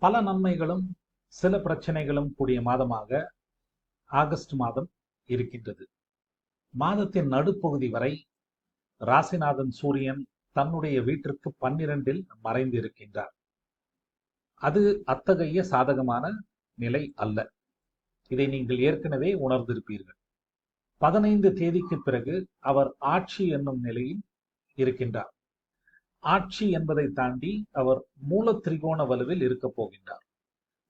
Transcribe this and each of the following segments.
பல நன்மைகளும் சில பிரச்சனைகளும் கூடிய மாதமாக ஆகஸ்ட் மாதம் இருக்கின்றது. மாதத்தின் நடுப்பகுதி வரை ராசிநாதன் சூரியன் தன்னுடைய வீட்டிற்கு 12ல் மறைந்து இருக்கின்றார். அது அத்தகைய சாதகமான நிலை அல்ல. இதை நீங்கள் ஏற்கனவே உணர்ந்திருப்பீர்கள். 15 தேதிக்கு பிறகு அவர் ஆட்சி என்னும் நிலையில் இருக்கின்றார். ஆட்சி என்பதை தாண்டி அவர் மூலத்திரிகோண வலுவில் இருக்க போகின்றார்.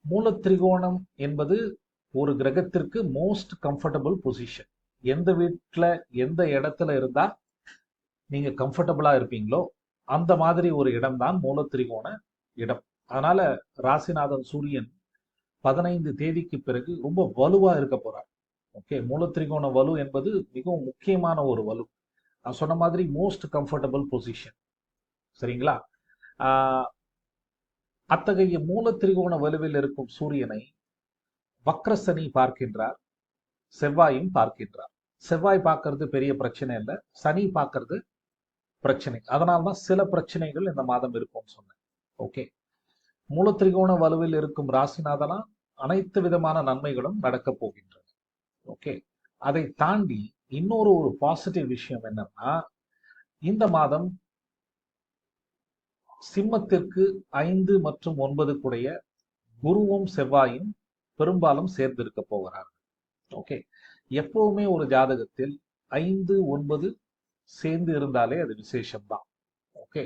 மூலத்திரிகோணம் என்பது ஒரு கிரகத்திற்கு மோஸ்ட் கம்ஃபர்டபுள் பொசிஷன். எந்த வீட்டுல எந்த இடத்துல இருந்தா நீங்க கம்ஃபர்டபுளா இருப்பீங்களோ அந்த மாதிரி ஒரு இடம் தான் மூலத்திரிகோண இடம். அதனால ராசிநாதன் சூரியன் 15 தேதிக்கு பிறகு ரொம்ப வலுவா இருக்க போறார். ஓகே, மூலத்திரிகோண வலு என்பது மிகவும் முக்கியமான ஒரு வலு. நான் சொன்ன மாதிரி மோஸ்ட் கம்ஃபர்டபுள் பொசிஷன். சரிங்களா? அத்தகைய மூலத்திரிகோண வலுவில் இருக்கும் சூரியனை வக்ரசனி பார்க்கின்றார், செவ்வாயும் பார்க்கின்றார். செவ்வாய் பார்க்கறது பெரிய பிரச்சனை இல்லை, சனி பார்க்கறது பிரச்சனை. அதனால்தான் சில பிரச்சனைகள் இந்த மாதம் இருக்கும்னு சொன்னேன். ஓகே, மூலத்திரிகோண வலுவில் இருக்கும் ராசிநாதனா அனைத்து விதமான நன்மைகளும் நடக்க போகின்றன. ஓகே, அதை தாண்டி இன்னொரு பாசிட்டிவ் விஷயம் என்னன்னா, இந்த மாதம் சிம்மத்திற்கு 5 மற்றும் 9 கூடைய குருவும் செவ்வாயும் பெரும்பாலும் சேர்ந்து இருக்க போகிறார்கள். ஓகே, எப்பவுமே ஒரு ஜாதகத்தில் 5, 9 சேர்ந்து இருந்தாலே அது விசேஷம்தான். ஓகே,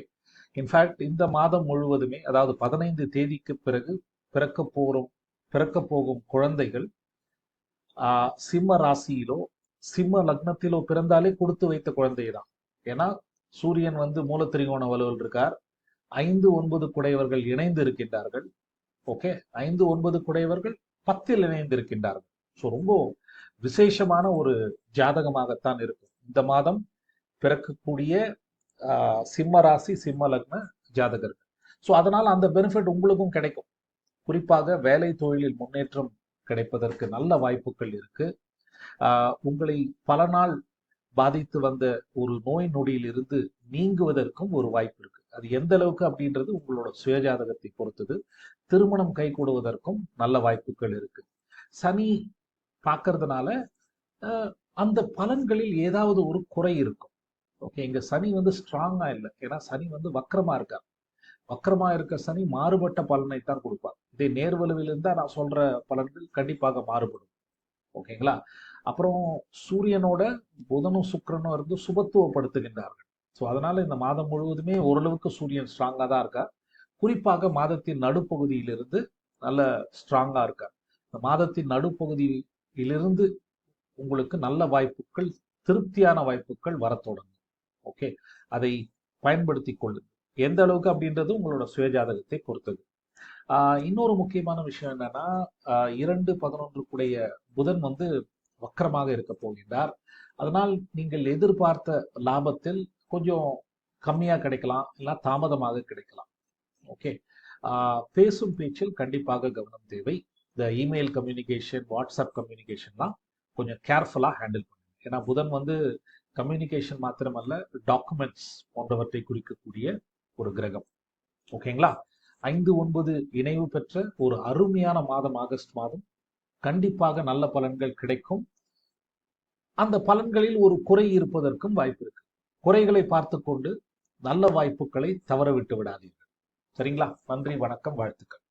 இன்ஃபேக்ட் இந்த மாதம் முழுவதுமே, அதாவது 15 தேதிக்கு பிறகு பிறக்க போகும் குழந்தைகள் சிம்ம ராசியிலோ சிம்ம லக்னத்திலோ பிறந்தாலே கொடுத்து வைத்த குழந்தை தான். ஏன்னா சூரியன் மூலத்திரிகோண வலுவில் இருக்கார். 5, 9 குடையவர்கள் இணைந்து இருக்கின்றார்கள். ஓகே, 5, 9 குடையவர்கள் 10ல் இணைந்து இருக்கின்றார்கள். ஸோ ரொம்ப விசேஷமான ஒரு ஜாதகமாகத்தான் இருக்கும் இந்த மாதம் பிறக்கக்கூடிய சிம்ம ராசி சிம்ம லக்ன ஜாதகர்கள். ஸோ அதனால அந்த பெனிஃபிட் உங்களுக்கும் கிடைக்கும். குறிப்பாக வேலை தொழிலில் முன்னேற்றம் கிடைப்பதற்கு நல்ல வாய்ப்புகள் இருக்கு. உங்களை பல நாள் பாதித்து வந்த ஒரு நோய் நொடியில் இருந்து நீங்குவதற்கும் ஒரு வாய்ப்பு இருக்கு. அது எந்த அளவுக்கு அப்படின்றது உங்களோட சுயஜாதகத்தை பொறுத்தது. திருமணம் கைகூடுவதற்கும் நல்ல வாய்ப்புகள் இருக்கு. சனி பார்க்கறதுனால அந்த பலன்களில் ஏதாவது ஒரு குறை இருக்கும். ஓகே, இங்க சனி ஸ்ட்ராங்கா இல்லை. ஏன்னா சனி வக்கரமா இருக்கார். வக்கரமா இருக்க சனி மாறுபட்ட பலனை தான் கொடுப்பார். இதே நேர்வலுவில் இருந்தா நான் சொல்ற பலன்கள் கண்டிப்பாக மாறுபடும். ஓகேங்களா? அப்புறம் சூரியனோட புதனும் சுக்கிரனும் இருந்து சுபத்துவப்படுத்துகின்றார்கள். ஸோ அதனால இந்த மாதம் முழுவதுமே ஓரளவுக்கு சூரியன் ஸ்ட்ராங்கா தான் இருக்கார். குறிப்பாக மாதத்தின் நடுப்பகுதியிலிருந்து நல்ல ஸ்ட்ராங்கா இருக்கார். இந்த மாதத்தின் நடுப்பகுதியிலிருந்து உங்களுக்கு நல்ல வாய்ப்புகள், திருப்தியான வாய்ப்புகள் வர தொடங்கும். ஓகே, அதை பயன்படுத்தி கொள்ளுங்க. எந்த அளவுக்கு அப்படின்றது உங்களோட சுயஜாதகத்தை பொறுத்தது. இன்னொரு முக்கியமான விஷயம் என்னன்னா, 2, 11 கூடிய புதன் வக்கரமாக இருக்க போகின்றார். அதனால் நீங்கள் எதிர்பார்த்த லாபத்தில் கொஞ்சம் கம்மியா கிடைக்கலாம், இல்ல தாமதமாக கிடைக்கலாம். ஓகே, பேசும் பேச்சில் கண்டிப்பாக கவனம் தேவை. இந்த இமெயில் கம்யூனிகேஷன், வாட்ஸ்அப் கம்யூனிகேஷன்லாம் கொஞ்சம் கேர்ஃபுல்லா ஹேண்டில் பண்ணுங்க. ஏன்னா புதன் கம்யூனிகேஷன் மாத்திரமல்ல, டாக்குமெண்ட்ஸ் போன்றவற்றை குறிக்கக்கூடிய ஒரு கிரகம். ஓகேங்களா? 5, 9 இணைவு பெற்ற ஒரு அருமையான மாதம் ஆகஸ்ட் மாதம். கண்டிப்பாக நல்ல பலன்கள் கிடைக்கும். அந்த பலன்களில் ஒரு குறை இருப்பதற்கும் வாய்ப்பு இருக்கு. குறைகளை பார்த்து கொண்டு நல்ல வாய்ப்புகளை தவற விட்டு விடாதீர்கள். சரிங்களா? நன்றி, வணக்கம், வாழ்த்துக்கள்.